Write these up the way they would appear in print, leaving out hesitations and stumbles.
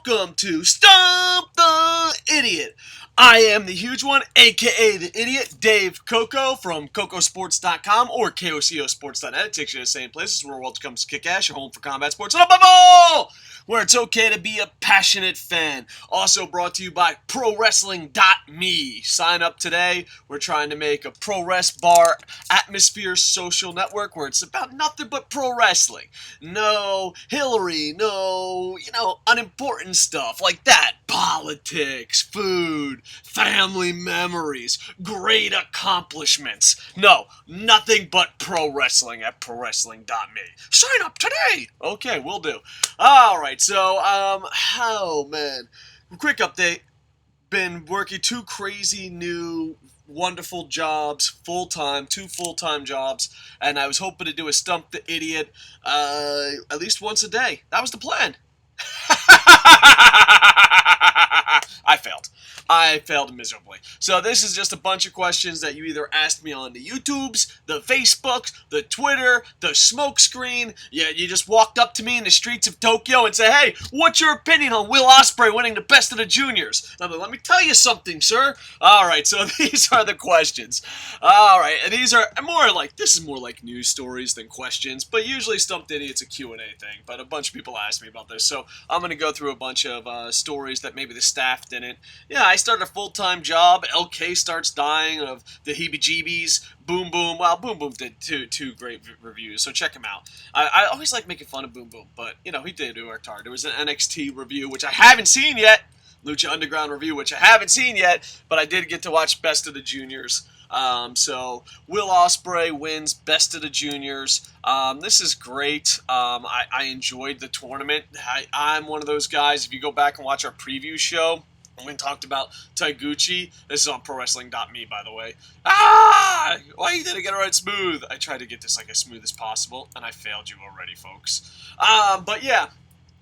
welcome to Stump the Idiot. I am the huge one, aka the idiot, Dave Koco from KocoSports.com or KocoSports.net. It takes you to the same places where the world comes to kick ass, your home for combat sports, and above all, where it's okay to be a passionate fan. Also brought to you by ProWrestling.me. Sign up today. We're trying to make a pro wrest bar atmosphere social network where it's about nothing but pro wrestling. No Hillary, no, unimportant stuff like that. Politics, food, family memories, great accomplishments. No, nothing but pro wrestling at ProWrestling.me. Sign up today! Okay, will do. Alright, so, oh man. Quick update. Been working two crazy new wonderful jobs, two full-time jobs, and I was hoping to do a Stump the Idiot at least once a day. That was the plan. I failed miserably. So this is just a bunch of questions that you either asked me on the YouTubes, the Facebooks, the Twitter, the smokescreen. Yeah, you just walked up to me in the streets of Tokyo and said, "Hey, what's your opinion on Will Ospreay winning the Best of the Juniors?" I'm like, "Let me tell you something, sir." All right, so these are the questions. All right, and these are this is more like news stories than questions, but usually Stump the Idiot's a Q&A thing, but a bunch of people asked me about this, so I'm going to go through a bunch of stories that maybe the staff didn't. Yeah, I started a full-time job. LK starts dying of the heebie-jeebies. Boom Boom. Well, Boom Boom did two great reviews, so check him out. I always like making fun of Boom Boom, but, he did work hard. There was an NXT review, which I haven't seen yet. Lucha Underground review, which I haven't seen yet, but I did get to watch Best of the Juniors. So Will Ospreay wins Best of the Juniors. This is great. I enjoyed the tournament. I'm one of those guys, if you go back and watch our preview show, we talked about Taiguchi. This is on ProWrestling.me, by the way. Why you didn't get it right smooth? I tried to get this like as smooth as possible, and I failed you already, folks. But yeah.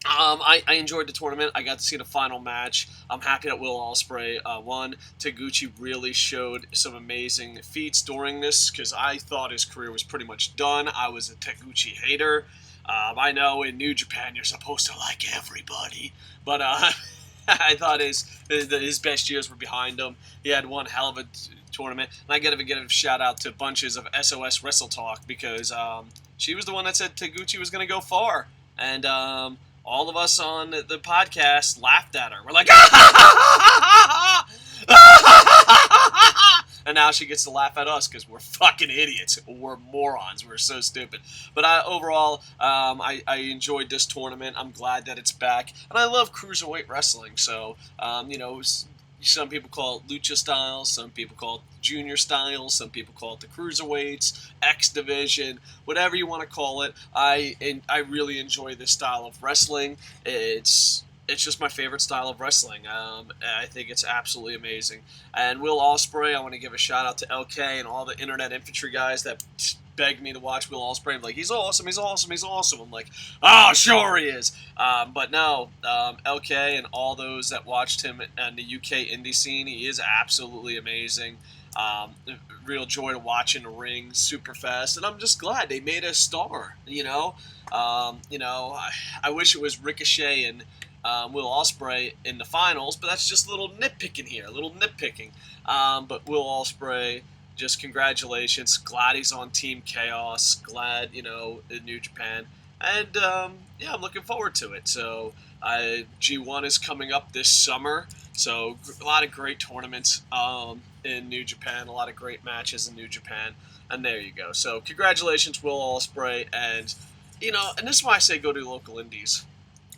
I enjoyed the tournament. I got to see the final match. I'm happy that Will Ospreay won. Taiguchi really showed some amazing feats during this because I thought his career was pretty much done. I was a Taiguchi hater. I know in New Japan you're supposed to like everybody, but I thought his best years were behind him. He had one hell of a tournament, and I gotta give a shout out to bunches of SOS Wrestle Talk because she was the one that said Taiguchi was gonna go far, and all of us on the podcast laughed at her. We're like, and now she gets to laugh at us because we're fucking idiots. We're morons. We're so stupid. But overall, I enjoyed this tournament. I'm glad that it's back. And I love cruiserweight wrestling. So, some people call it Lucha styles, some people call it Junior styles, some people call it the Cruiserweights, X Division, whatever you want to call it. I really enjoy this style of wrestling. It's just my favorite style of wrestling. I think it's absolutely amazing. And Will Ospreay, I want to give a shout out to LK and all the Internet Infantry guys that begged me to watch Will Ospreay. I'm like, he's awesome, he's awesome, he's awesome. I'm like, oh, sure he is. But no, LK and all those that watched him in the UK indie scene, he is absolutely amazing. Real joy to watch in the ring, super fast, and I'm just glad they made a star. I wish it was Ricochet and Will Ospreay in the finals, but that's just a little nitpicking here, but Will Ospreay, just congratulations. Glad he's on Team Chaos. Glad, in New Japan. And, I'm looking forward to it. So, G1 is coming up this summer. So, a lot of great tournaments in New Japan. A lot of great matches in New Japan. And there you go. So, congratulations, Will Ospreay. And, and this is why I say go to local indies.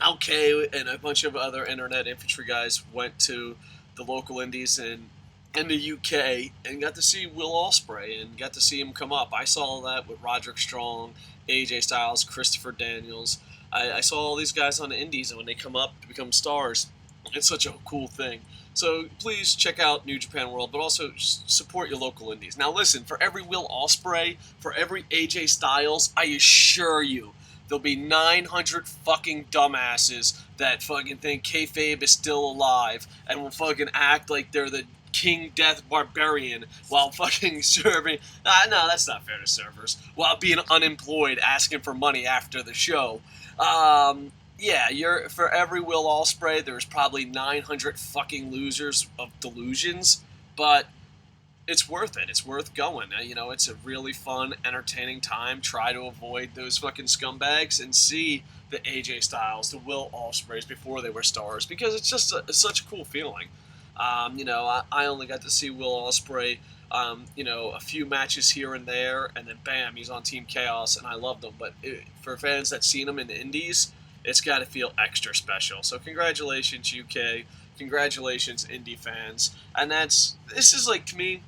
LK and a bunch of other Internet Infantry guys went to the local indies in the UK and got to see Will Ospreay and got to see him come up. I saw that with Roderick Strong, AJ Styles, Christopher Daniels. I saw all these guys on the indies, and when they come up to become stars, it's such a cool thing. So please check out New Japan World, but also support your local indies. Now listen, for every Will Ospreay, for every AJ Styles, I assure you, there'll be 900 fucking dumbasses that fucking think kayfabe is still alive and will fucking act like they're the King Death Barbarian while fucking serving. No, that's not fair to servers. While being unemployed, asking for money after the show. yeah, for every Will Ospreay, there's probably 900 fucking losers of delusions, but it's worth it. It's worth going. You know, it's a really fun, entertaining time. Try to avoid those fucking scumbags and see the AJ Styles, the Will Ospreays before they were stars, because it's just it's such a cool feeling. You know, I only got to see Will Ospreay, you know, a few matches here and there, and then bam, he's on Team Chaos, and I loved him. But for fans that seen him in the Indies, it's got to feel extra special. So congratulations, UK. Congratulations, indie fans. And this is like, to me,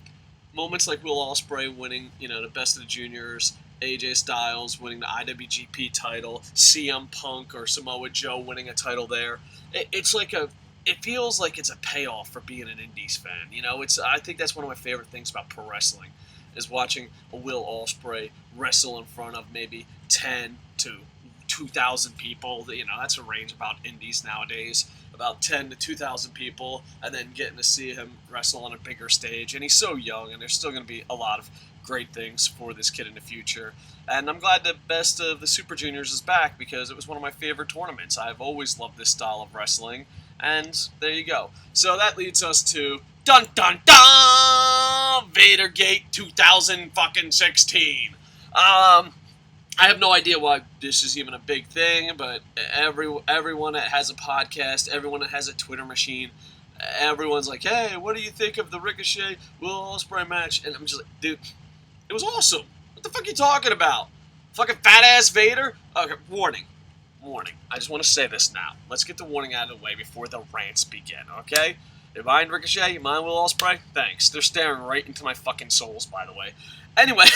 moments like Will Ospreay winning, you know, the Best of the Juniors, AJ Styles winning the IWGP title, CM Punk or Samoa Joe winning a title there. It feels like it's a payoff for being an Indies fan. You know, I think that's one of my favorite things about pro wrestling, is watching a Will Ospreay wrestle in front of maybe 10 to 2,000 people. You know, that's a range about Indies nowadays. About 10 to 2,000 people, and then getting to see him wrestle on a bigger stage. And he's so young, and there's still going to be a lot of great things for this kid in the future. And I'm glad the Best of the Super Juniors is back, because it was one of my favorite tournaments. I've always loved this style of wrestling, and there you go. So that leads us to dun dun dun Vadergate 2016. I have no idea why this is even a big thing, but everyone that has a podcast, everyone that has a Twitter machine, everyone's like, hey, what do you think of the Ricochet Will Ospreay match? And I'm just like, dude, it was awesome. What the fuck are you talking about? Fucking fat-ass Vader? Okay, warning. I just want to say this now. Let's get the warning out of the way before the rants begin, okay? You mind Ricochet? You mind Will Ospreay? Thanks. They're staring right into my fucking souls, by the way. Anyway...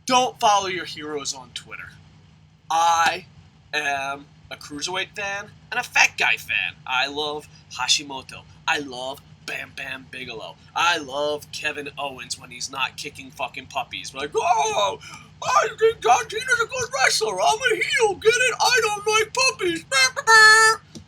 don't follow your heroes on Twitter. I am a Cruiserweight fan and a Fat Guy fan. I love Hashimoto. I love Bam Bam Bigelow. I love Kevin Owens when he's not kicking fucking puppies. Like, oh, I think John Cena's a good wrestler. I'm a heel. Get it? I don't like puppies.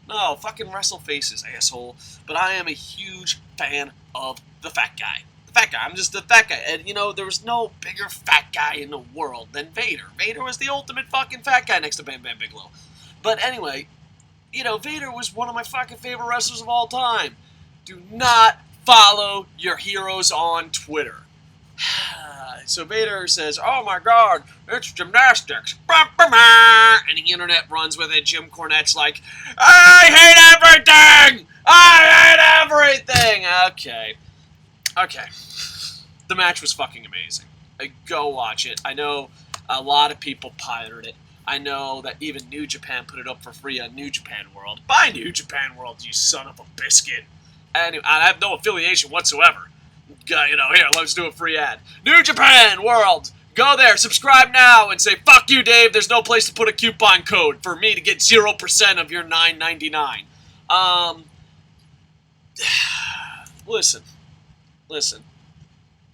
No, fucking wrestle faces, asshole. But I am a huge fan of the Fat Guy. Fat guy. I'm just a fat guy. And, you know, there was no bigger fat guy in the world than Vader. Vader was the ultimate fucking fat guy next to Bam Bam Bigelow. But anyway, you know, Vader was one of my fucking favorite wrestlers of all time. Do not follow your heroes on Twitter. So Vader says, oh my god, it's gymnastics. And the internet runs with it. Jim Cornette's like, I hate everything! I hate everything! Okay. The match was fucking amazing. Go watch it. I know a lot of people pirated it. I know that even New Japan put it up for free on New Japan World. Buy New Japan World, you son of a biscuit. Anyway, I have no affiliation whatsoever. You know, here, let's do a free ad. New Japan World! Go there, subscribe now, and say, fuck you, Dave, there's no place to put a coupon code for me to get 0% of your $9.99. Listen.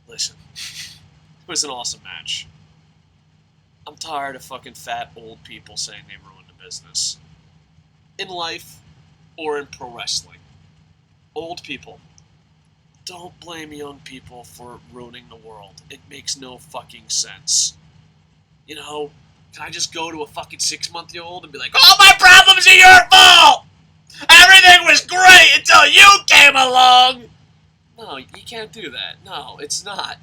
It was an awesome match. I'm tired of fucking fat old people saying they ruined the business. In life or in pro wrestling. Old people, don't blame young people for ruining the world. It makes no fucking sense. You know, can I just go to a fucking 6-month-old and be like, all my problems are your fault! Everything was great until you came along! No, you can't do that. No, it's not.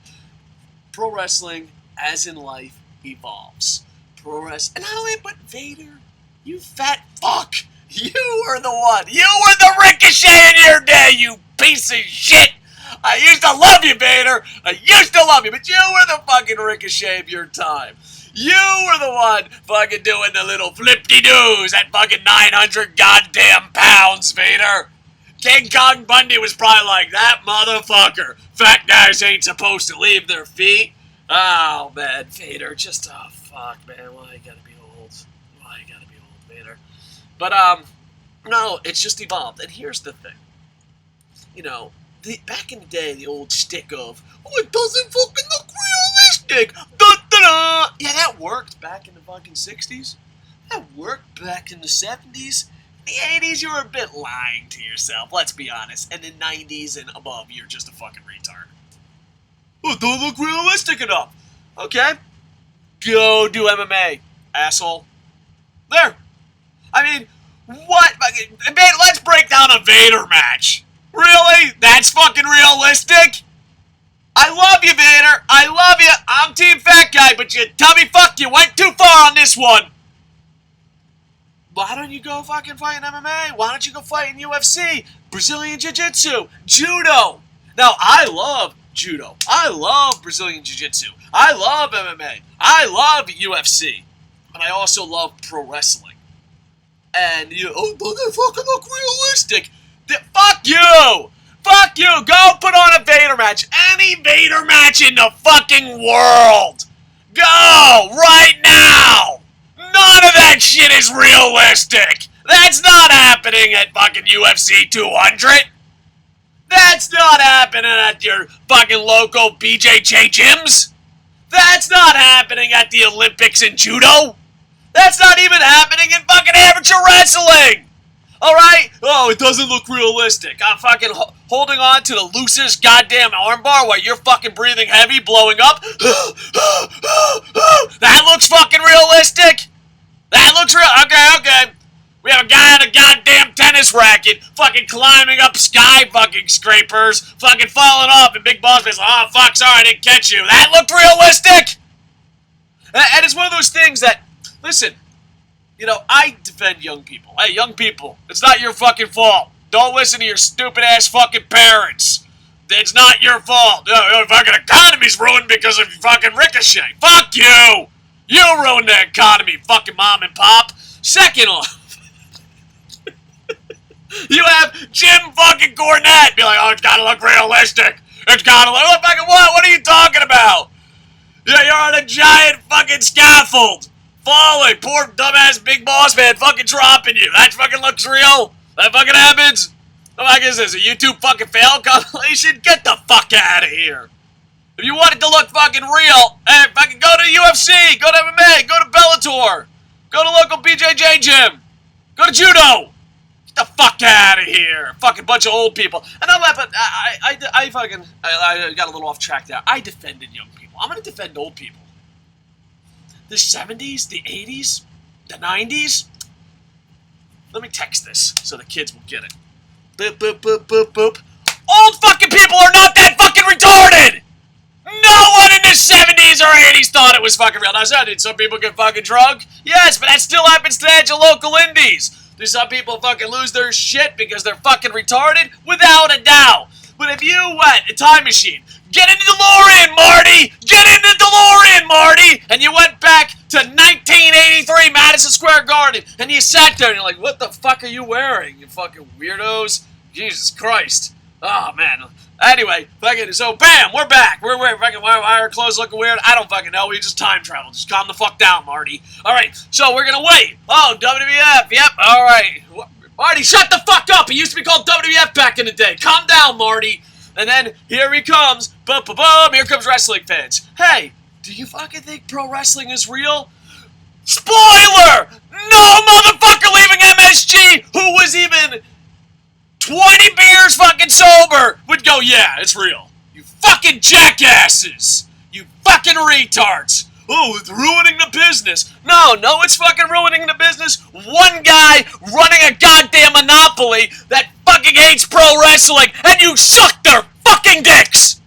Pro wrestling, as in life, evolves. Pro wrestling... And only but Vader, you fat fuck! You were the one! You were the Ricochet in your day, you piece of shit! I used to love you, Vader! I used to love you, but you were the fucking Ricochet of your time. You were the one fucking doing the little flip-de-doos at fucking 900 goddamn pounds, Vader! King Kong Bundy was probably like, that motherfucker. Fat guys ain't supposed to leave their feet. Oh, man, Vader, just, oh, fuck, man, why you gotta be old? Why you gotta be old, Vader? But, no, it's just evolved. And here's the thing. You know, back in the day, the old stick of, oh, it doesn't fucking look realistic. Da-da-da. Yeah, that worked back in the fucking 60s. That worked back in the 70s. The 80s, you were a bit lying to yourself, let's be honest. And the 90s and above, you're just a fucking retard. Oh, it don't look realistic enough. Okay. Go do MMA, asshole. There. I mean, what? Let's break down a Vader match. Really? That's fucking realistic? I love you, Vader. I love you. I'm Team Fat Guy, but you tubby fuck, you went too far on this one. Why don't you go fucking fight in MMA? Why don't you go fight in UFC? Brazilian Jiu-Jitsu, Judo. Now, I love Judo. I love Brazilian Jiu-Jitsu. I love MMA. I love UFC. But I also love pro wrestling. And you, oh, doesn't it fucking look realistic? Fuck you! Fuck you! Go put on a Vader match. Any Vader match in the fucking world. Go! Right now! None of that shit is realistic! That's not happening at fucking UFC 200! That's not happening at your fucking local BJJ gyms! That's not happening at the Olympics in Judo! That's not even happening in fucking amateur wrestling! Alright? Oh, it doesn't look realistic. I'm fucking holding on to the Lucha's goddamn armbar while you're fucking breathing heavy, blowing up. That looks fucking realistic? That looks real. Okay. We have a guy on a goddamn tennis racket, fucking climbing up sky fucking scrapers, fucking falling off, and Big Boss is like, oh fuck, sorry, I didn't catch you. That looked realistic! And it's one of those things that, listen, you know, I defend young people. Hey, young people, it's not your fucking fault. Don't listen to your stupid ass fucking parents. It's not your fault. The fucking economy's ruined because of fucking Ricochet. Fuck you! You ruined the economy, fucking mom and pop. Second off, you have Jim fucking Cornette be like, oh, it's gotta look realistic. It's gotta look fucking what? What are you talking about? Yeah, you're on a giant fucking scaffold. Falling. Poor dumbass Big Boss man fucking dropping you. That fucking looks real? That fucking happens? What the fuck is this? A YouTube fucking fail compilation? Get the fuck out of here. If you want it to look fucking real, hey, fucking go to the UFC, go to MMA, go to Bellator, go to local BJJ gym, go to Judo. Get the fuck out of here. Fucking bunch of old people. And I'm laughing. I got a little off track there. I defended young people. I'm going to defend old people. The 70s, the 80s, the 90s. Let me text this so the kids will get it. Boop, boop, boop, boop, boop. Old fucking people are not that fucking retarded! No one in the 70s or 80s thought it was fucking real. Now, did some people get fucking drunk? Yes, but that still happens today at your local indies. Do some people fucking lose their shit because they're fucking retarded? Without a doubt. But if you went a time machine, get in the DeLorean, Marty! Get in the DeLorean, Marty! And you went back to 1983 Madison Square Garden, and you sat there and you're like, what the fuck are you wearing, you fucking weirdos? Jesus Christ. Oh, man. Anyway, fucking, so bam, we're back. We're fucking, why are our clothes looking weird? I don't fucking know. We just time travel. Just calm the fuck down, Marty. All right, so we're gonna wait. Oh, WWF. Yep. All right. Marty, shut the fuck up. It used to be called WWF back in the day. Calm down, Marty. And then here he comes. Boom, boom, boom. Here comes wrestling fans. Hey, do you fucking think pro wrestling is real? Spoiler! No motherfucker leaving MSG who was even 20 beers fucking sober would go, yeah, it's real. You fucking jackasses. You fucking retards. Oh, it's ruining the business. No, it's fucking ruining the business. One guy running a goddamn monopoly that fucking hates pro wrestling, and you suck their fucking dicks.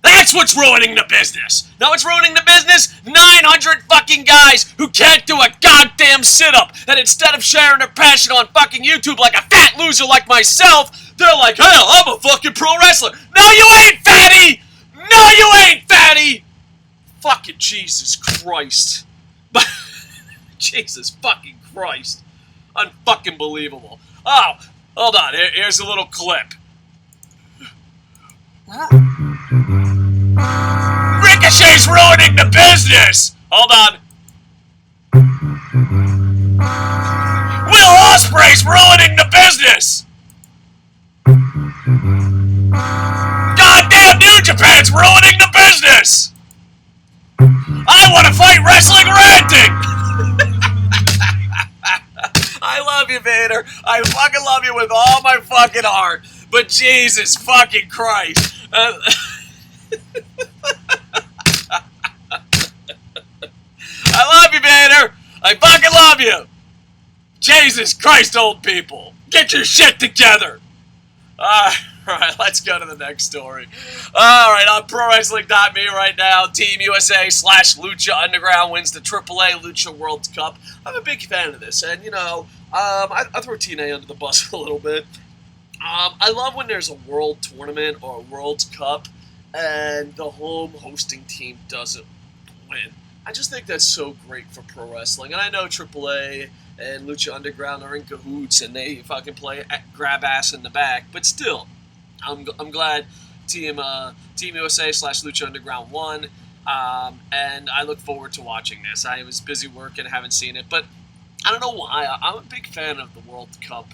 That's what's ruining the business. Now it's ruining the business? 900 fucking guys who can't do a goddamn sit-up, and instead of sharing their passion on fucking YouTube like a fat loser like myself, they're like, hell, I'm a fucking pro wrestler. No, you ain't, fatty! No, you ain't, fatty! Fucking Jesus Christ. Jesus fucking Christ. Unfucking believable. Oh, hold on. Here's a little clip. Ricochet's ruining the business! Hold on. Will Ospreay's ruining the business! Goddamn New Japan's ruining the business! I want to fight wrestling ranting! I love you, Vader. I fucking love you with all my fucking heart. But Jesus fucking Christ. I fucking love you. Jesus Christ, old people. Get your shit together. Alright, let's go to the next story. Alright, on ProWrestling.me right now, Team USA / Lucha Underground wins the AAA Lucha World Cup. I'm a big fan of this, and, you know, I throw TNA under the bus a little bit. I love when there's a world tournament or a World Cup, and the home hosting team doesn't win. I just think that's so great for pro wrestling, and I know AAA and Lucha Underground are in cahoots, and they fucking play grab ass in the back. But still, I'm glad Team USA / Lucha Underground won, and I look forward to watching this. I was busy working, haven't seen it, but I don't know why. I'm a big fan of the World Cup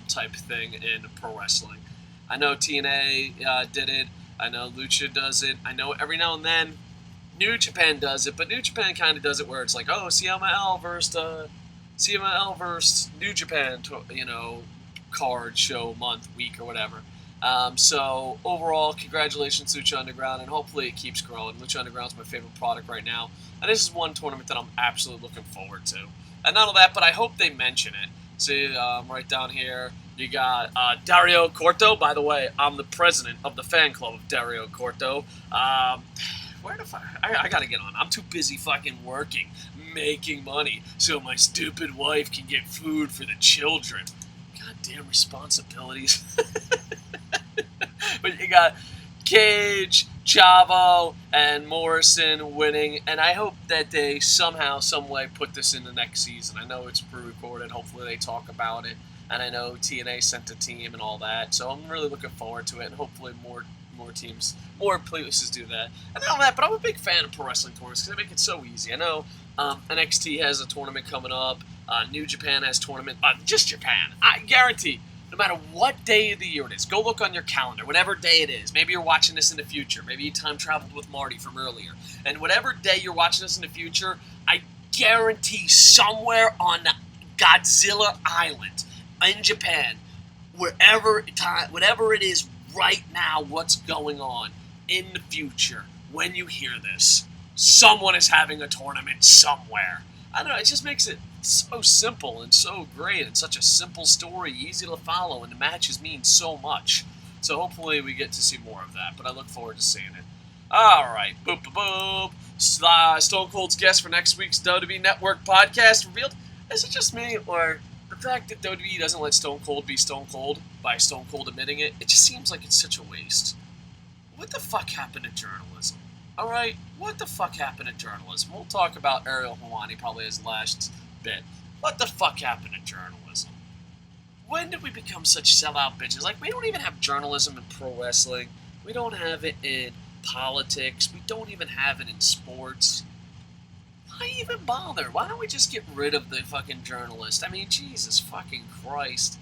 type thing in pro wrestling. I know TNA did it. I know Lucha does it. I know every now and then New Japan does it, but New Japan kind of does it where it's like, oh, CMLL versus New Japan, you know, card, show, month, week, or whatever. So, overall, congratulations, Lucha Underground, and hopefully it keeps growing. Lucha Underground's my favorite product right now, and this is one tournament that I'm absolutely looking forward to. And not only that, but I hope they mention it. See, right down here, you got Dario Corto. By the way, I'm the president of the fan club of Dario Corto. Where the fuck? I gotta get on. I'm too busy fucking working, making money, so my stupid wife can get food for the children. Goddamn responsibilities. But you got Cage, Chavo, and Morrison winning, and I hope that they somehow, some way put this in the next season. I know it's pre-recorded. Hopefully they talk about it, and I know TNA sent a team and all that, so I'm really looking forward to it, and hopefully more teams, more places do that. And all that, but I'm a big fan of pro wrestling tournaments because they make it so easy. I know NXT has a tournament coming up. New Japan has tournament. Just Japan. I guarantee, no matter what day of the year it is, go look on your calendar, whatever day it is. Maybe you're watching this in the future. Maybe you time traveled with Marty from earlier. And whatever day you're watching this in the future, I guarantee somewhere on Godzilla Island in Japan, whatever it is right now, what's going on in the future, when you hear this, someone is having a tournament somewhere. I don't know, it just makes it so simple and so great, and such a simple story, easy to follow, and the matches mean so much. So hopefully we get to see more of that, but I look forward to seeing it. Alright, boop boop boop. Stone Cold's guest for next week's WWE Network podcast revealed. Is it just me, or the fact that WWE doesn't let Stone Cold be Stone Cold by Stone Cold admitting it, it just seems like it's such a waste. What the fuck happened to journalism? Alright, what the fuck happened to journalism? We'll talk about Ariel Helwani probably as last bit. What the fuck happened to journalism? When did we become such sellout bitches? Like, we don't even have journalism in pro wrestling. We don't have it in politics. We don't even have it in sports. Why even bother? Why don't we just get rid of the fucking journalist? I mean, Jesus fucking Christ.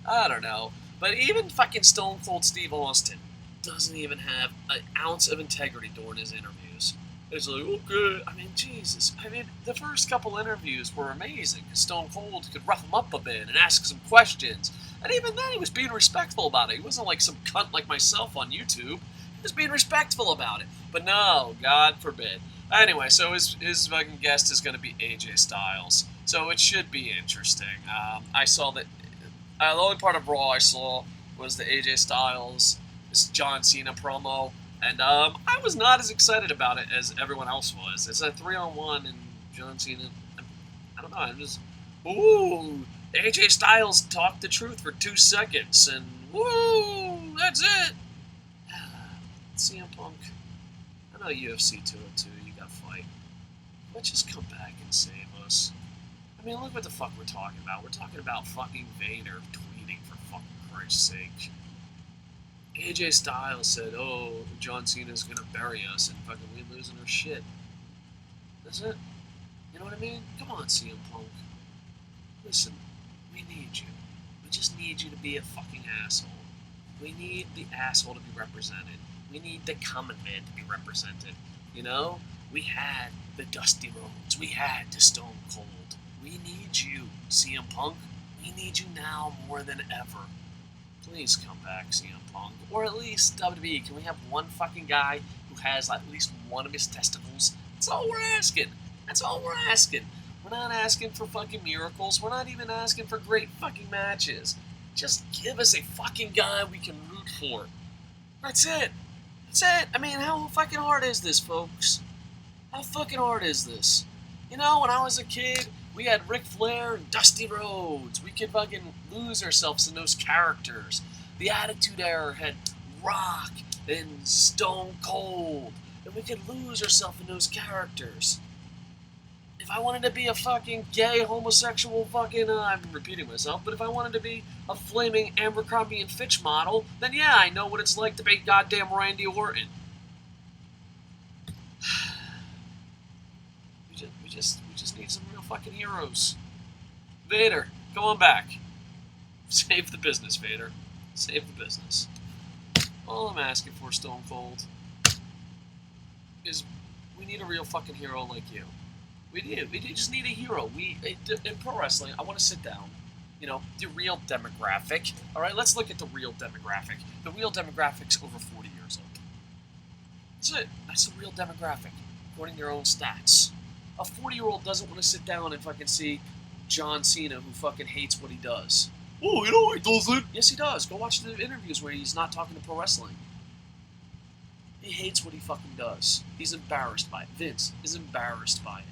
I don't know. But even fucking Stone Cold Steve Austin doesn't even have an ounce of integrity during his interviews. It's like, okay. I mean, Jesus. I mean, the first couple interviews were amazing. Stone Cold could rough him up a bit and ask some questions. And even then, he was being respectful about it. He wasn't like some cunt like myself on YouTube. He was being respectful about it. But no, God forbid. Anyway, so his fucking guest is going to be AJ Styles. So it should be interesting. I saw that... the only part of Raw I saw was the AJ Styles, this John Cena promo. And I was not as excited about it as everyone else was. It's a 3-on-1, and John Cena... I don't know, I'm just... Ooh! AJ Styles talked the truth for 2 seconds, and woo! That's it! CM Punk. I know UFC 202, you got fight. But just come back and save us. I mean, look what the fuck we're talking about. We're talking about fucking Vader tweeting, for fucking Christ's sake. AJ Styles said, oh, John Cena's gonna bury us, and fucking we losing our shit. That's it. You know what I mean? Come on, CM Punk. Listen, we need you. We just need you to be a fucking asshole. We need the asshole to be represented. We need the common man to be represented. You know? We had the Dusty Rhodes. We had the Stone Cold. We need you, CM Punk. We need you now more than ever. Please come back, CM Punk. Or at least, WWE, can we have one fucking guy who has at least one of his testicles? That's all we're asking. That's all we're asking. We're not asking for fucking miracles. We're not even asking for great fucking matches. Just give us a fucking guy we can root for. That's it. That's it. I mean, how fucking hard is this, folks? How fucking hard is this? You know, when I was a kid, we had Ric Flair and Dusty Rhodes. We could fucking lose ourselves in those characters. The Attitude Era had Rock and Stone Cold. And we could lose ourselves in those characters. If I wanted to be a fucking gay, homosexual fucking, I'm repeating myself, but if I wanted to be a flaming Abercrombie and Fitch model, then yeah, I know what it's like to be goddamn Randy Orton. We just need some real fucking heroes. Vader, go on back. Save the business, Vader. Save the business. All I'm asking for, Stone Cold, is we need a real fucking hero like you. We just need a hero. In pro wrestling, I want to sit down, you know, the real demographic. All right, let's look at the real demographic. The real demographic's over 40 years old. That's it. That's the real demographic, according to your own stats. A 40-year-old doesn't want to sit down and fucking see John Cena, who fucking hates what he does. Oh, you know he doesn't. Yes, he does. Go watch the interviews where he's not talking to pro wrestling. He hates what he fucking does. He's embarrassed by it. Vince is embarrassed by it.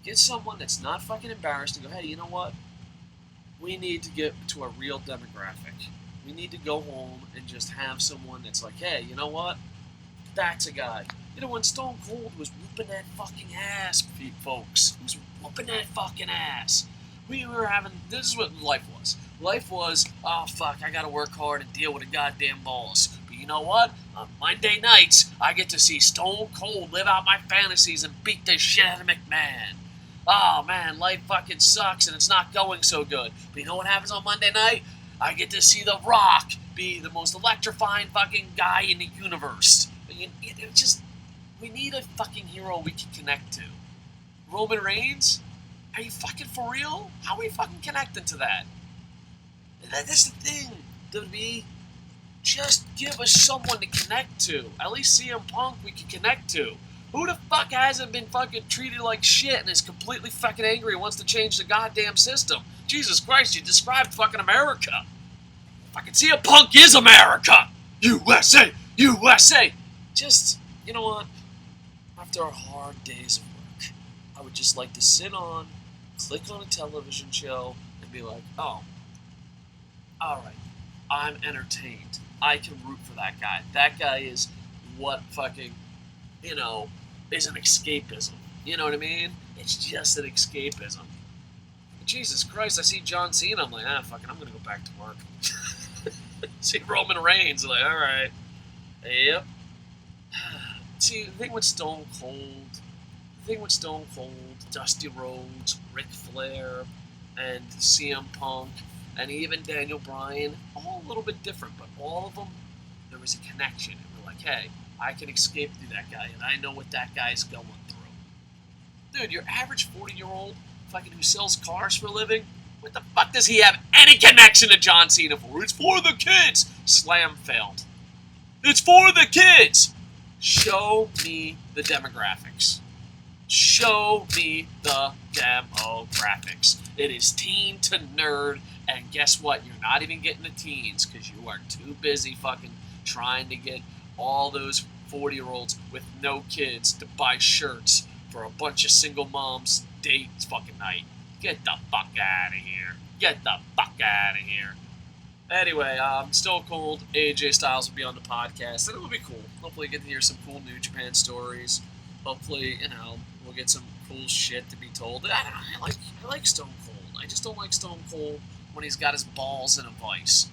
Get someone that's not fucking embarrassed and go, hey, you know what? We need to get to a real demographic. We need to go home and just have someone that's like, hey, you know what? That's a guy. You know, when Stone Cold was whooping that fucking ass, folks. He was whooping that fucking ass. We were having, this is what life was. Life was, oh, fuck, I gotta work hard and deal with a goddamn boss. But you know what? On Monday nights, I get to see Stone Cold live out my fantasies and beat the shit out of McMahon. Oh, man, life fucking sucks and it's not going so good. But you know what happens on Monday night? I get to see The Rock be the most electrifying fucking guy in the universe. We need a fucking hero we can connect to. Roman Reigns? Are you fucking for real? How are we fucking connecting to that? That's the thing, WWE. Just give us someone to connect to. At least CM Punk we can connect to. Who the fuck hasn't been fucking treated like shit and is completely fucking angry and wants to change the goddamn system? Jesus Christ, you described fucking America. Fucking CM Punk is America! USA! USA! Just, you know what? After our hard days of work, I would just like to sit on, click on a television show, and be like, oh, alright, I'm entertained. I can root for that guy. That guy is what fucking, you know, is an escapism. You know what I mean? It's just an escapism. Jesus Christ, I see John Cena, I'm like, fucking, I'm gonna go back to work. See Roman Reigns, like, alright. Yep. See, the thing with Stone Cold, Dusty Rhodes, Ric Flair, and CM Punk, and even Daniel Bryan, all a little bit different, but all of them, there was a connection. And we're like, hey, I can escape through that guy, and I know what that guy's going through. Dude, your average 40-year-old fucking who sells cars for a living, what the fuck does he have any connection to John Cena for? It's for the kids! Slam failed. It's for the kids! Show me the demographics. Show me the demographics. It is teen to nerd, and guess what? You're not even getting the teens because you are too busy fucking trying to get all those 40-year-olds with no kids to buy shirts for a bunch of single moms date fucking night. Get the fuck out of here. Get the fuck out of here. Anyway, Stone Cold, AJ Styles will be on the podcast, and it will be cool. Hopefully get to hear some cool New Japan stories. Hopefully, you know, we'll get some cool shit to be told. I like Stone Cold. I just don't like Stone Cold when he's got his balls in a vice.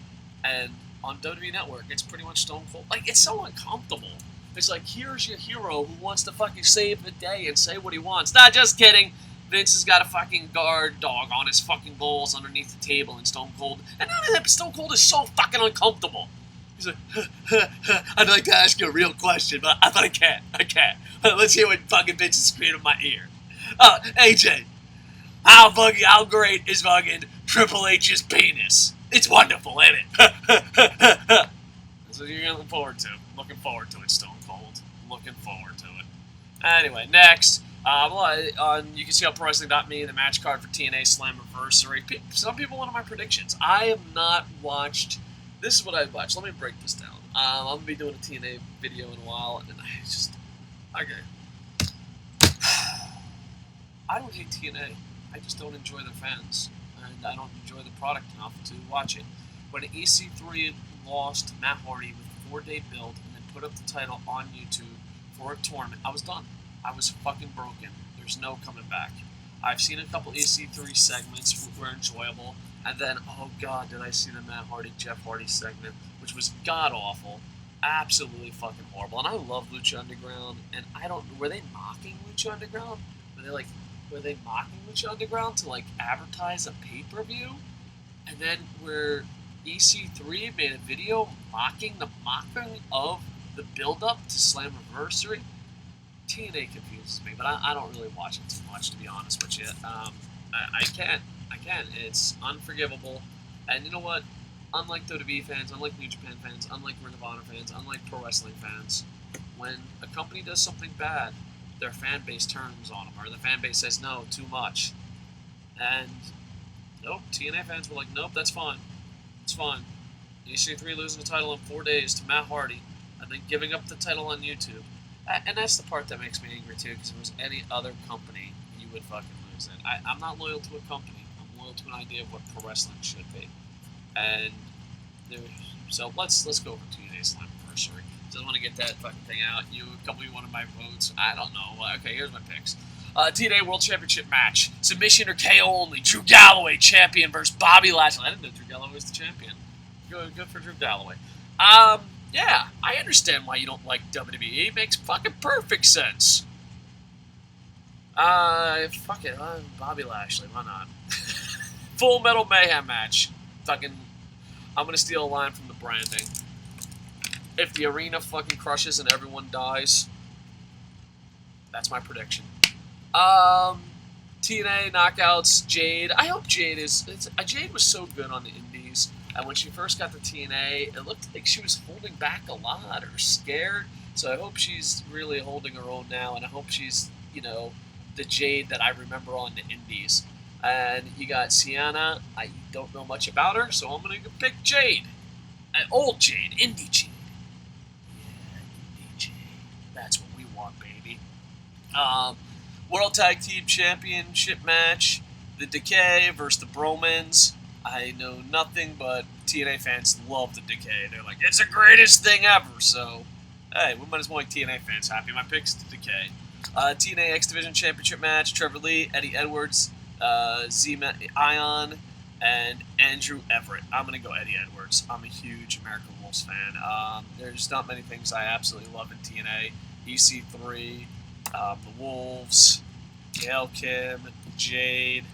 And on WWE Network, it's pretty much Stone Cold. Like, it's so uncomfortable. It's like, here's your hero who wants to fucking save the day and say what he wants. Nah, just kidding. Vince has got a fucking guard dog on his fucking balls underneath the table in Stone Cold. And none of that, Stone Cold is so fucking uncomfortable. He's like, I'd like to ask you a real question, but I can't. Let's hear what fucking Vince is screaming in my ear. AJ, how great is fucking Triple H's penis? It's wonderful, ain't it? That's what you're looking forward to. Looking forward to it, Stone Cold. Looking forward to it. Anyway, next, You can see on ProWrestling.me the match card for TNA Slammiversary. Some people wanted my predictions. I have not watched. This is what I've watched. Let me break this down. I'm gonna be doing a TNA video in a while, and I just I don't hate TNA. I just don't enjoy their fans, and I don't enjoy the product enough to watch it. When EC3 lost to Matt Hardy with a 4-day build and then put up the title on YouTube for a tournament, I was done. I was fucking broken. There's no coming back. I've seen a couple EC3 segments which were enjoyable, and then, oh god, did I see the Matt Hardy, Jeff Hardy segment, which was god-awful. Absolutely fucking horrible. And I love Lucha Underground, and I don't... Were they mocking Lucha Underground? Were they mocking Lucha Underground to, like, advertise a pay-per-view? And then where EC3 made a video mocking the mocking of the build-up to Slammiversary? TNA confuses me, but I don't really watch it too much, to be honest with you. I can't. It's unforgivable. And you know what? Unlike WWE fans, unlike New Japan fans, unlike Ring of Honor fans, unlike pro wrestling fans, when a company does something bad, their fan base turns on them, or the fan base says, no, too much. And, nope, TNA fans were like, nope, that's fine. It's fine. EC3 losing the title in 4 days to Matt Hardy, and then giving up the title on YouTube. And that's the part that makes me angry, too, because if it was any other company, you would fucking lose it. I'm not loyal to a company. I'm loyal to an idea of what pro wrestling should be. And so let's go over TNA Slammiversary. Just want to get that fucking thing out. A couple of you wanted my votes. I don't know. Okay, here's my picks. TNA World Championship match. Submission or KO only. Drew Galloway, champion, versus Bobby Lashley. I didn't know Drew Galloway was the champion. Good for Drew Galloway. Yeah, I understand why you don't like WWE. It makes fucking perfect sense. Fuck it. Bobby Lashley. Why not? Full Metal Mayhem match. Fucking, I'm gonna steal a line from the branding. If the arena fucking crushes and everyone dies, that's my prediction. TNA Knockouts, Jade. I hope Jade is... Jade was so good on the indies, and when she first got to TNA, it looked like she was holding back a lot or scared, so I hope she's really holding her own now, and I hope she's, you know, the Jade that I remember on the indies. And you got Sienna. I don't know much about her, so I'm going to pick Jade. Old Jade, indie Jade. Yeah, indie Jade. That's what we want, baby. World Tag Team Championship match. The Decay versus the Bromans. I know nothing, but TNA fans love the Decay. They're like, it's the greatest thing ever. So, hey, we might as well make TNA fans happy. My pick's the Decay. TNA X Division Championship match. Trevor Lee, Eddie Edwards, Ion, and Andrew Everett. I'm going to go Eddie Edwards. I'm a huge American Wolves fan. There's not many things I absolutely love in TNA. EC3, the Wolves, Gail Kim, Jade.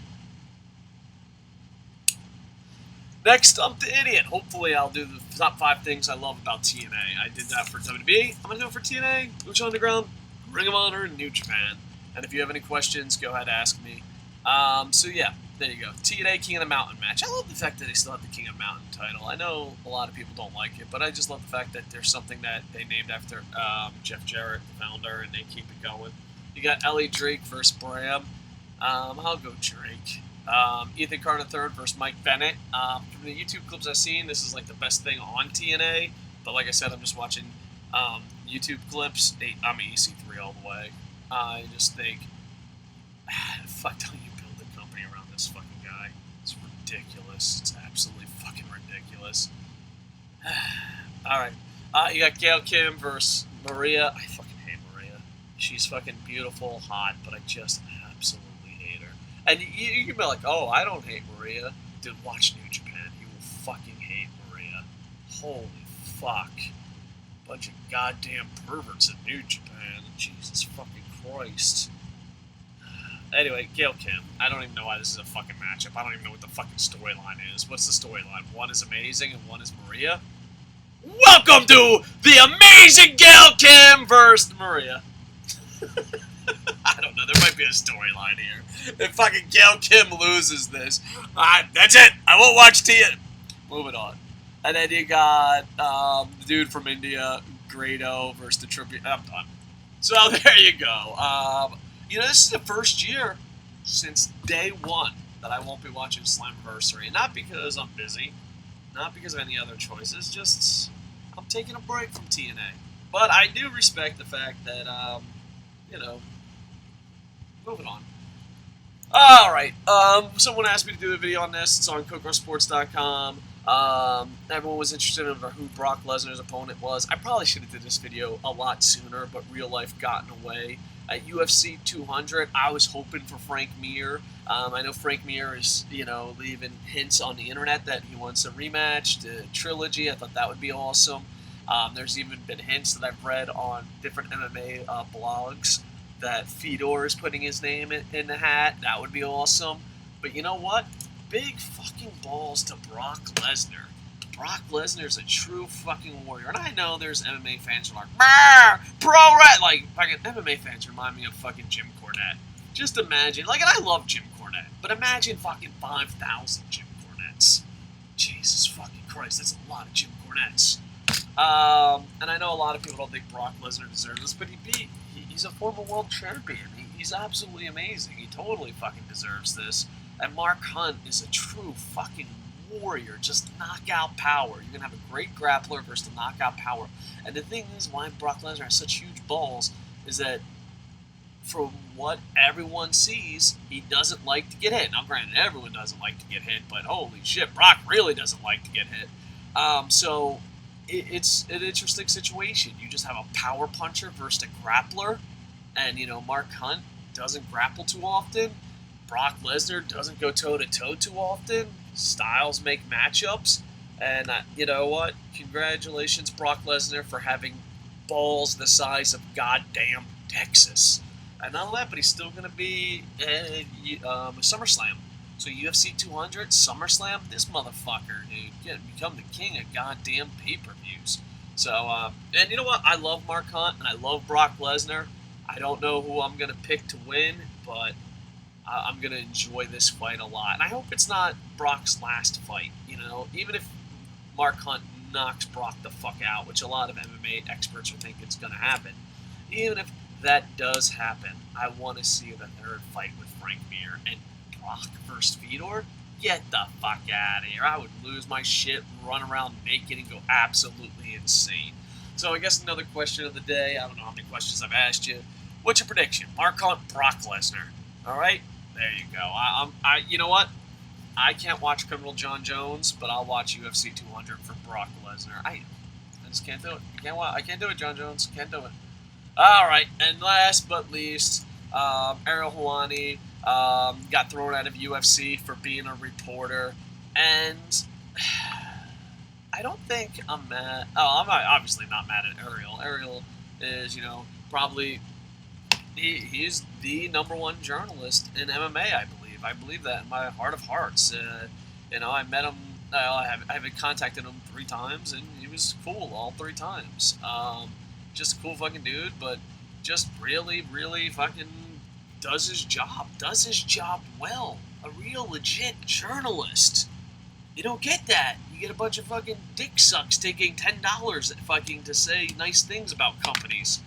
Next, I'm the idiot. Hopefully, I'll do the top 5 things I love about TNA. I did that for WWE. I'm going to do it for TNA, Lucha Underground, Ring of Honor, and New Japan. And if you have any questions, go ahead and ask me. So yeah, there you go. TNA King of the Mountain match. I love the fact that they still have the King of the Mountain title. I know a lot of people don't like it, but I just love the fact that there's something that they named after Jeff Jarrett, the founder, and they keep it going. You got Ellie Drake versus Bram. I'll go Drake. Ethan Carter III versus Mike Bennett. From the YouTube clips I've seen, this is like the best thing on TNA. But like I said, I'm just watching YouTube clips. I'm EC3 all the way. I just think, fuck, don't you build a company around this fucking guy? It's ridiculous. It's absolutely fucking ridiculous. Alright. You got Gail Kim versus Maria. I fucking hate Maria. She's fucking beautiful, hot, but I just absolutely hate her. And you can be like, oh, I don't hate Maria. Dude, watch New Japan. You will fucking hate Maria. Holy fuck. Bunch of goddamn perverts in New Japan. Jesus fucking Christ. Anyway, Gail Kim. I don't even know why this is a fucking matchup. I don't even know what the fucking storyline is. What's the storyline? One is amazing and one is Maria? Welcome to the amazing Gail Kim versus Maria. I don't know. There might be a storyline here. If fucking Gail Kim loses this, that's it. I won't watch TNA. Moving on. And then you got the dude from India, Grado versus the Tribute. I'm done. So there you go. You know, this is the first year since day one that I won't be watching Slammiversary. And not because I'm busy, not because of any other choices, just I'm taking a break from TNA. But I do respect the fact that, you know, moving on. Alright, someone asked me to do a video on this. It's on KocoSports.com. Everyone was interested in who Brock Lesnar's opponent was. I probably should have did this video a lot sooner, but real life got in the way. At UFC 200, I was hoping for Frank Mir. I know Frank Mir is, you know, leaving hints on the internet that he wants a rematch, the trilogy. I thought that would be awesome. There's even been hints that I've read on different MMA blogs that Fedor is putting his name in the hat. That would be awesome. But you know what? Big fucking balls to Brock Lesnar. Brock Lesnar's a true fucking warrior. And I know there's MMA fans who are like, pro red. Like, fucking MMA fans remind me of fucking Jim Cornette. Just imagine, like, and I love Jim Cornette, but imagine fucking 5,000 Jim Cornettes. Jesus fucking Christ, that's a lot of Jim Cornettes. And I know a lot of people don't think Brock Lesnar deserves this, but he's a former world champion. He's absolutely amazing. He totally fucking deserves this. And Mark Hunt is a true fucking warrior. Just knockout power. You're going to have a great grappler versus the knockout power. And the thing is, why Brock Lesnar has such huge balls is that from what everyone sees, he doesn't like to get hit. Now, granted, everyone doesn't like to get hit, but holy shit, Brock really doesn't like to get hit. So it's an interesting situation. You just have a power puncher versus a grappler, and, you know, Mark Hunt doesn't grapple too often. Brock Lesnar doesn't go toe-to-toe too often. Styles make matchups. And you know what? Congratulations, Brock Lesnar, for having balls the size of goddamn Texas. And not only that, but he's still going to be SummerSlam. So UFC 200, SummerSlam, this motherfucker, dude, can become the king of goddamn pay-per-views. So, and you know what? I love Mark Hunt, and I love Brock Lesnar. I don't know who I'm going to pick to win, but I'm going to enjoy this fight a lot. And I hope it's not Brock's last fight, you know? Even if Mark Hunt knocks Brock the fuck out, which a lot of MMA experts are thinking is going to happen. Even if that does happen, I want to see the third fight with Frank Mir and Brock versus Fedor. Get the fuck out of here. I would lose my shit, run around naked, and go absolutely insane. So I guess another question of the day. I don't know how many questions I've asked you. What's your prediction? Mark Hunt, Brock Lesnar. All right? There you go. You know what? I can't watch Criminal John Jones, but I'll watch UFC 200 for Brock Lesnar. I just can't do it. I can't do it, John Jones. Can't do it. All right. And last but least, Ariel Helwani got thrown out of UFC for being a reporter. And I don't think I'm mad. Oh, I'm obviously not mad at Ariel. Ariel is, you know, probably... He's the #1 journalist in MMA, I believe. I believe that in my heart of hearts. You know, I met him. I've contacted him 3 times, and he was cool all 3 times. Just a cool fucking dude, but just really, really fucking does his job. Does his job well. A real legit journalist. You don't get that. You get a bunch of fucking dick sucks taking $10 fucking to say nice things about companies.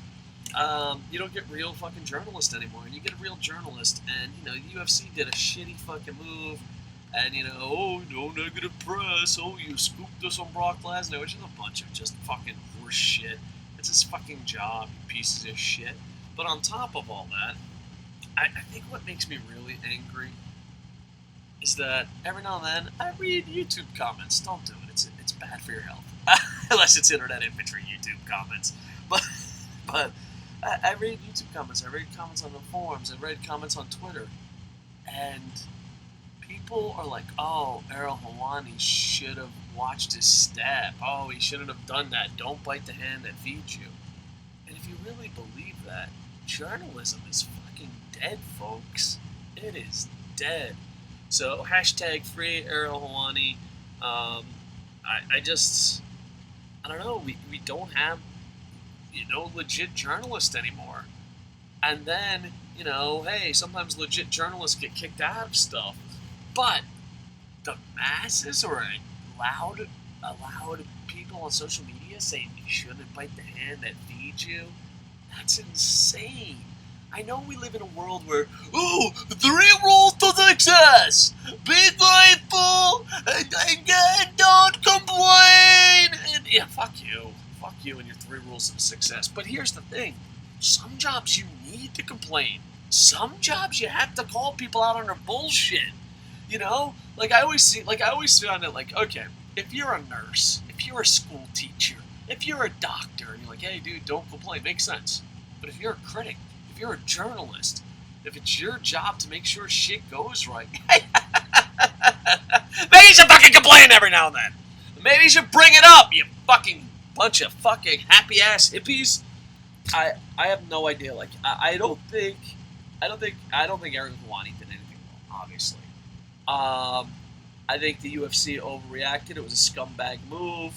You don't get real fucking journalists anymore. You get a real journalist, and, you know, the UFC did a shitty fucking move, and, you know, oh, no negative press, oh, you scooped us on Brock Lesnar, which is a bunch of just fucking horse shit. It's his fucking job, you pieces of shit. But on top of all that, I think what makes me really angry is that every now and then I read YouTube comments. Don't do it. It's bad for your health. Unless it's Internet Infantry YouTube comments. But I read YouTube comments, I read comments on the forums, I read comments on Twitter, and people are like, oh, Ariel Helwani should have watched his step. Oh, he shouldn't have done that. Don't bite the hand that feeds you. And if you really believe that, journalism is fucking dead, folks. It is dead. So, hashtag free Ariel Helwani. I don't know, we don't have, you know, legit journalists anymore. And then, you know, hey, sometimes legit journalists get kicked out of stuff. But the masses are allowed people on social media saying you shouldn't bite the hand that feeds you. That's insane. I know we live in a world where, ooh, 3 rules to success. Be grateful and don't complain. And yeah, fuck you. Fuck you and your 3 rules of success. But here's the thing. Some jobs you need to complain. Some jobs you have to call people out on their bullshit. You know? Like I always found it like, okay, if you're a nurse, if you're a school teacher, if you're a doctor, and you're like, hey dude, don't complain, makes sense. But if you're a critic, if you're a journalist, if it's your job to make sure shit goes right, maybe you should fucking complain every now and then. Maybe you should bring it up, you fucking bunch of fucking happy ass hippies. I have no idea. Like I don't think Aaron Hawani did anything wrong, obviously. I think the UFC overreacted. It was a scumbag move,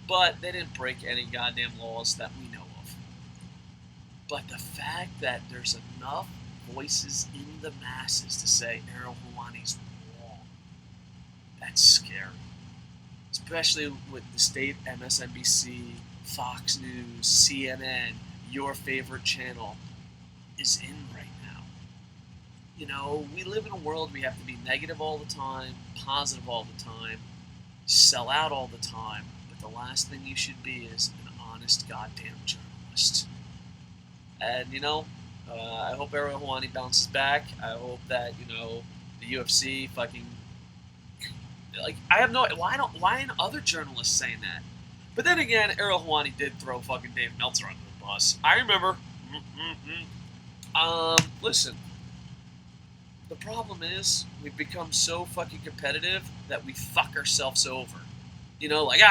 but they didn't break any goddamn laws that we know of. But the fact that there's enough voices in the masses to say Aaron Hawani's wrong, that's scary. Especially with the state MSNBC, Fox News, CNN, your favorite channel, is in right now. You know, we live in a world we have to be negative all the time, positive all the time, sell out all the time, but the last thing you should be is an honest goddamn journalist. And, you know, I hope Ariel Hawani bounces back. I hope that, you know, the UFC fucking... Like, I have no... Why aren't other journalists saying that? But then again, Ariel Hawani did throw fucking Dave Meltzer under the bus. I remember. Listen. The problem is, we've become so fucking competitive that we fuck ourselves over. You know, like,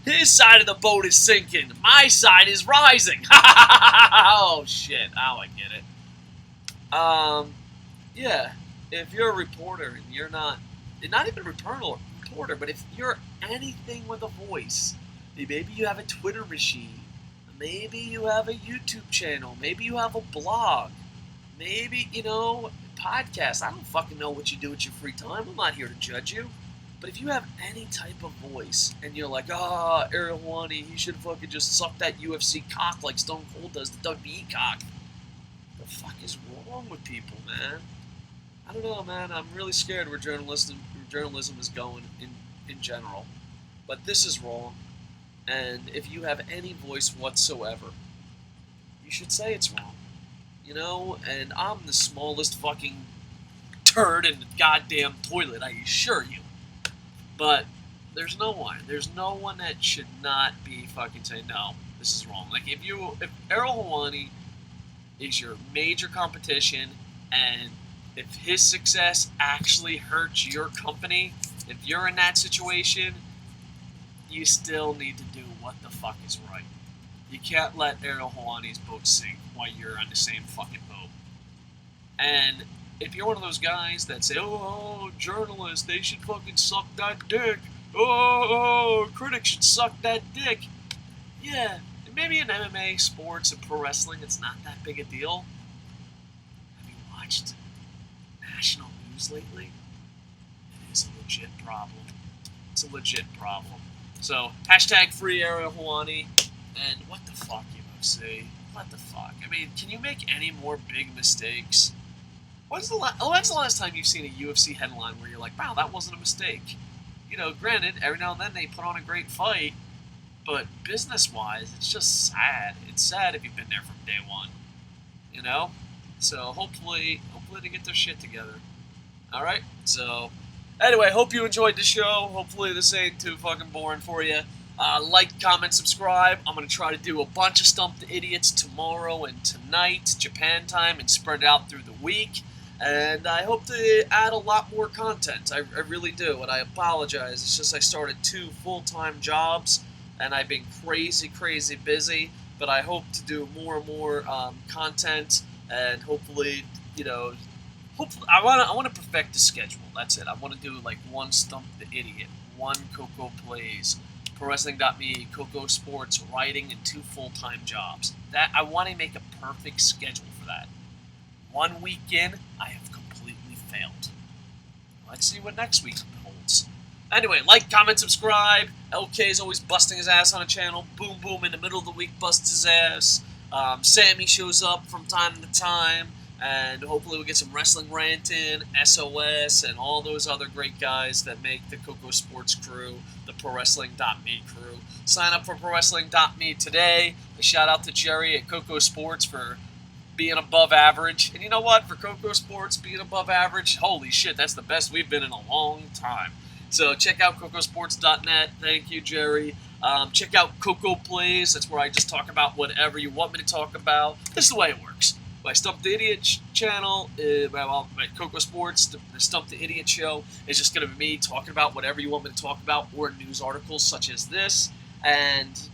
his side of the boat is sinking. My side is rising. Oh, shit. Oh, I get it. Yeah. If you're a reporter and you're not even a reporter, but if you're anything with a voice, maybe you have a Twitter machine, maybe you have a YouTube channel, maybe you have a blog, maybe, you know, podcast. I don't fucking know what you do with your free time. I'm not here to judge you. But if you have any type of voice and you're like, Ariel Hawani, he should fucking just suck that UFC cock like Stone Cold does the WWE cock. What the fuck is wrong with people, man? I don't know, man. I'm really scared where journalism is going in general. But this is wrong. And if you have any voice whatsoever, you should say it's wrong. You know, and I'm the smallest fucking turd in the goddamn toilet, I assure you. But there's no one. There's no one that should not be fucking saying, no, this is wrong. Like, if Ariel Hawani is your major competition, and if his success actually hurts your company, if you're in that situation, you still need to do what the fuck is right. You can't let Ariel Hawani's boat sink while you're on the same fucking boat. And if you're one of those guys that say, oh, journalists, they should fucking suck that dick. Oh, critics should suck that dick. Yeah, maybe in MMA, sports, and pro wrestling, it's not that big a deal. Have you watched national news lately? It is a legit problem. It's a legit problem. So, hashtag free Ariel Hawani. And what the fuck, UFC? What the fuck? I mean, can you make any more big mistakes? When's the last time you've seen a UFC headline where you're like, wow, that wasn't a mistake? You know, granted, every now and then they put on a great fight, but business-wise, it's just sad. It's sad if you've been there from day one. You know? So hopefully they get their shit together. Alright? So, anyway, hope you enjoyed the show. Hopefully this ain't too fucking boring for you. Like, comment, subscribe. I'm going to try to do a bunch of Stump the Idiots tomorrow and tonight, Japan time, and spread it out through the week. And I hope to add a lot more content. I really do, and I apologize. It's just I started 2 full-time jobs, and I've been crazy busy. But I hope to do more and more content, and hopefully, you know, I want to perfect the schedule. That's it. I want to do like 1 Stump the Idiot, 1 Koco Plays, ProWrestling.me, KocoSports, writing, and 2 full-time jobs. That I want to make a perfect schedule for that. 1 week in, I have completely failed. Let's see what next week holds. Anyway, like, comment, subscribe. LK is always busting his ass on a channel. Boom Boom in the middle of the week busts his ass. Sammy shows up from time to time, and hopefully we'll get some Wrestling Rant in, SOS, and all those other great guys that make the Koco Sports crew, the ProWrestling.me crew. Sign up for ProWrestling.me today. A shout out to Jerry at Koco Sports for being above average. And you know what? For Koco Sports being above average, holy shit, that's the best we've been in a long time. So check out KocoSports.net. Thank you, Jerry. Check out Koco Plays. That's where I just talk about whatever you want me to talk about. This is the way it works. My Stump the Idiot channel, my Koco Sports, the Stump the Idiot show, is just going to be me talking about whatever you want me to talk about, or news articles such as this. And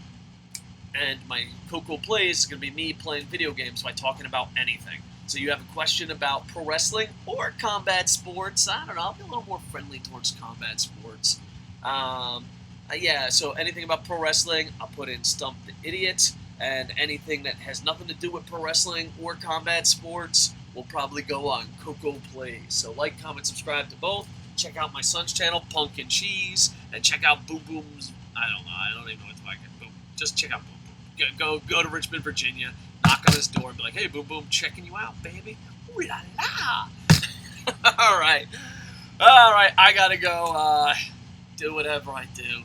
my Koco Plays is going to be me playing video games by talking about anything. So you have a question about pro wrestling or combat sports, I don't know, I'll be a little more friendly towards combat sports. Yeah, so anything about pro wrestling, I'll put in Stump the Idiot, and anything that has nothing to do with pro wrestling or combat sports will probably go on Koco Plays. So like, comment, subscribe to both. Check out my son's channel, Pumpkin Cheese, and check out Boom Boom's, I don't even know what the fuck it is. Just check out Boom Boom. Go to Richmond, Virginia, knock on his door and be like, hey, Boom Boom, checking you out, baby. Ooh la la. All right, I gotta go do whatever I do.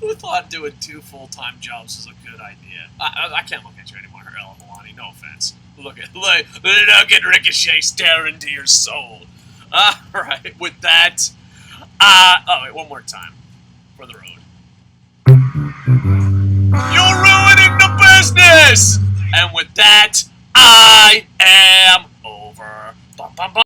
Who thought doing 2 full-time jobs was a good idea? I can't look at you anymore, Milani. No offense. Look at Ricochet staring into your soul. All right, with that, oh wait, one more time for the road. You're ruining the business. And with that, I am over. Bum, bum, bum.